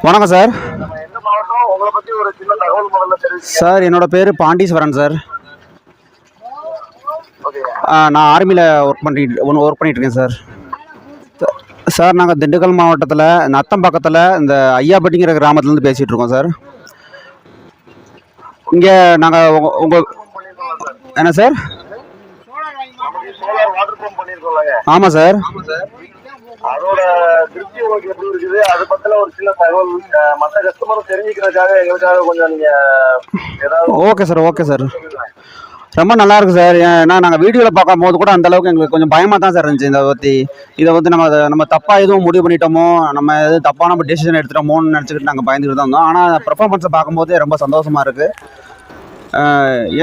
வணக்கம் sir. Sir என்னோட பேர் பாண்டீஸ்வரன் சார். நான் ஆர்மியில் ஒர்க் பண்ணிட்டு இருக்கேன் சார். சார் நாங்கள் திண்டுக்கல் மாவட்டத்தில் நத்தம்பாக்கத்தில் இந்த ஐயாப்பட்டிங்கிற கிராமத்துலேருந்து பேசிகிட்டு இருக்கோம் சார். இங்கே நாங்கள் உங்கள் என்ன சார்? ஆமாம் சார். அதோட திருப்தி உங்களுக்கு எப்படி இருக்குது, அது பத்தில ஒரு சின்ன தகவல் மற்ற கஸ்டமரும் தெரிஞ்சுக்கிறதுக்காக எங்களுக்காக கொஞ்சம் நீங்க ஏதாவது. Okay sir, okay sir. ரொம்ப நல்லா இருக்கு சார். ஏன்னா நாங்கள் வீடியோவில் பார்க்கும் போது கூட அந்த அளவுக்கு எங்களுக்கு கொஞ்சம் பயமாக தான் சார் இருந்துச்சு. இதை வந்து நம்ம தப்பாக எதுவும் முடிவு பண்ணிட்டோமோ, நம்ம எதுவும் தப்பான டெசிஷன் எடுத்துட்டோமோன்னு நினச்சிக்கிட்டு நாங்கள் பயந்துக்கிட்டு தான் இருந்தோம். ஆனால் பெர்ஃபார்மன்ஸை பார்க்கும்போது ரொம்ப சந்தோஷமாக இருக்குது.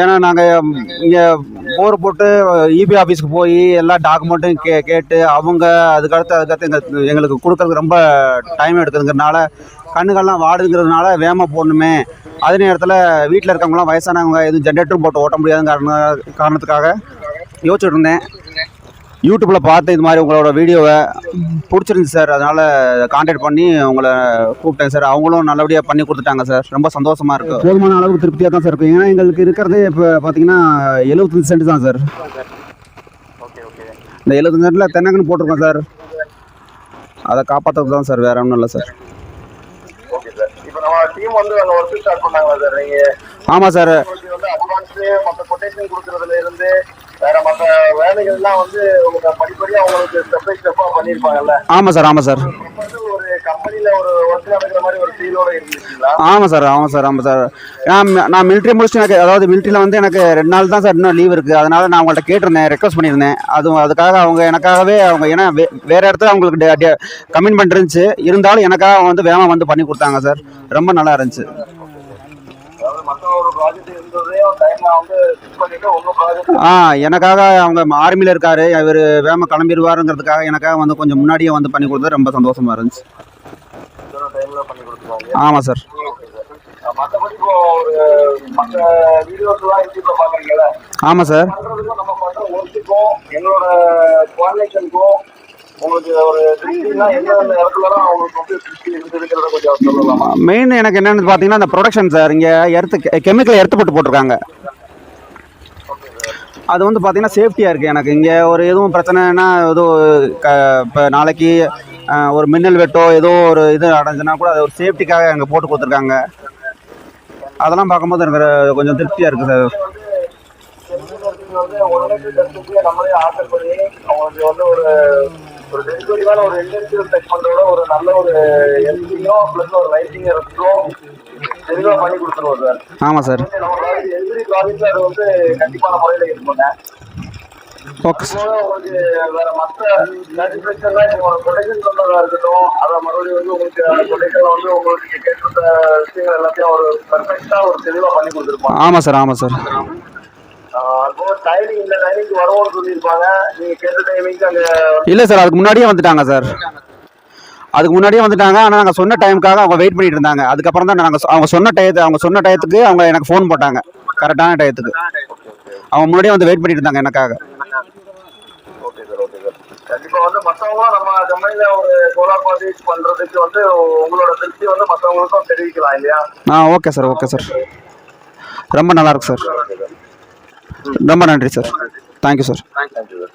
ஏன்னா நாங்கள் இங்கே போர் போட்டு இபி ஆஃபீஸ்க்கு போய் எல்லா டாக்குமெண்ட்டும் கேட்டு அவங்க அதுக்கடுத்து எங்களுக்கு கொடுக்கறதுக்கு ரொம்ப டைம் எடுக்குதுங்கிறதுனால, கண்ணுகள்லாம் வாடுங்கிறதுனால வேகமாக போடணுமே. அதே நேரத்தில் வீட்டில் இருக்கவங்களாம் வயசானவங்க எதுவும் ஜென்ரேட்டரும் போட்டு ஓட்ட முடியாதுங்கிற காரணத்துக்காக யோசிச்சுட்டு இருந்தேன். யூடியூப்பில் பார்த்து இது மாதிரி உங்களோட வீடியோவை பிடிச்சிருந்துச்சு சார். அதனால் கான்டாக்ட் பண்ணி உங்களை கூப்பிட்டேன் சார். அவங்களும் நல்லபடியாக பண்ணி கொடுத்துட்டாங்க சார். ரொம்ப சந்தோஷமாக இருக்குது. போதுமான அளவுக்கு திருப்தியாக தான் சார் இருக்குது. ஏன்னா எங்களுக்கு இருக்கிறதே இப்போ பார்த்தீங்கன்னா 75 சென்ட் தான் சார். இந்த 75 சென்ட்டில் தென்னங்கன்னு போட்டிருக்கோம் சார். அதை காப்பாற்றுறது தான் சார், வேறு ஒன்றும் இல்லை சார். ஆமாம் சார். வேற மற்ற வேலைகள்லாம் வந்து உங்களுக்கு படிப்படியா உங்களுக்கு ஸ்டெப் பை ஸ்டெப்பா பண்ணிருப்பாங்கல்ல. ஆமா சார், ஆமா சார். ஒரு கம்பெனில ஒரு ஒர்க் நடக்கிற மாதிரி ஒரு ஃபீலோட இருந்துச்சுங்களா? ஆமா சார், ஆமா சார், ஆமா சார். நான் மிலிட்ரி முடிச்சுட்டு எனக்கு அதாவது மிலிட்ரியில் வந்து எனக்கு 2 நாள் தான் சார் இன்னும் லீவ் இருக்குது. அதனால நான் அவங்கள்ட்ட கேட்டிருந்தேன், ரெக்வஸ்ட் பண்ணியிருந்தேன். அதுக்காக அவங்க எனக்காகவே ஏன்னா வேற இடத்துல அவங்களுக்கு கமிட்மெண்ட் இருந்துச்சு, இருந்தாலும் எனக்காக அவங்க வந்து வேகமாக வந்து பண்ணி கொடுத்தாங்க சார். ரொம்ப நல்லா இருந்துச்சு. எனக்காக அவங்க ஆர்மியில் இருக்காரு, இவர் வேகமாக கிளம்பிடுவாருங்கிறதுக்காக எனக்காக வந்து கொஞ்சம் முன்னாடியே வந்து பண்ணி கொடுத்தது ரொம்ப சந்தோஷமா இருந்துச்சு. ஆமாம் சார். ஆமாம் சார். மெயின் எனக்கு என்னன்னு பார்த்தீங்கன்னா இந்த ப்ரொடக்ஷன் சார். இங்கே கெமிக்கல் எர்த்து போட்டிருக்காங்க. அது வந்து பார்த்தீங்கன்னா சேஃப்டியாக இருக்குது எனக்கு. இங்கே ஒரு எதுவும் பிரச்சனைனா இப்போ நாளைக்கு ஒரு மின்னல் வெட்டோ ஏதோ ஒரு இது அடைஞ்சுன்னா கூட அது ஒரு சேஃப்டிக்காக அங்கே போட்டு கொடுத்துருக்காங்க. அதெல்லாம் பார்க்கும்போது எனக்கு கொஞ்சம் திருப்தியாக இருக்குது சார். ஒரு டெலிவரியான ஒரு இண்டஸ்ட்ரியல் செக்மெண்டோட ஒரு நல்ல ஒரு எல்சியோ பிளஸ் ஒரு லைட்டிங் இருக்கும் தெளிவா பண்ணி கொடுத்துருவோம் சார். ஆமா சார். நம்ம எவ்ரி ப்ராஜெக்ட்ல அது வந்து கண்டிப்பான முறையில இருக்குங்க. Okay sir. உங்களுக்கு வேற மற்ற சாட்டிஸ்ஃபேக்ஷன்லாம் இப்போ ஒரு ப்ரொடக்ஷன் சொன்னதா இருக்கட்டும், அதை மறுபடியும் வந்து உங்களுக்கு ப்ரொடக்ஷன்ல வந்து உங்களுக்கு கேட்குற விஷயங்கள் எல்லாத்தையும் ஒரு பர்ஃபெக்டா ஒரு தெளிவா பண்ணி கொடுத்துருப்போம். ஆமா சார், ஆமா சார். டைமிங் இந்த டைமிங்க்கு வருவோம்னு சொல்லியிருப்பாங்க. நீங்க கேட்ட டைமிங்க்கு அங்கே இல்லை சார், அதுக்கு முன்னாடியே வந்துட்டாங்க சார். அதுக்கு முன்னாடியே வந்துட்டாங்க. ஆனால் நாங்கள் சொன்ன டைமுக்காக அவங்க வெயிட் பண்ணிட்டு இருந்தாங்க. அதுக்கப்புறம் தான் அவங்க சொன்ன டயத்துக்கு அவங்க எனக்கு ஃபோன் போட்டாங்க. கரெக்டான டயத்துக்கு அவங்க முன்னாடியே வந்து வெயிட் பண்ணிட்டு இருந்தாங்க எனக்காக. Okay sir, okay sir. கண்டிப்பா வந்து மற்றவங்களும் நம்ம கம்பெனில ஒரு சோலார் ப்ராஜெக்ட் பண்றதுக்கு வந்து உங்களோட திருப்தி வந்து மற்றவங்களுக்கும் தெரிவிக்கலாம் இல்லையா? Okay sir, okay sir. ரொம்ப நல்லா இருக்கு சார். ரொம்ப நன்றி sir. Thank you sir. Thank you sir.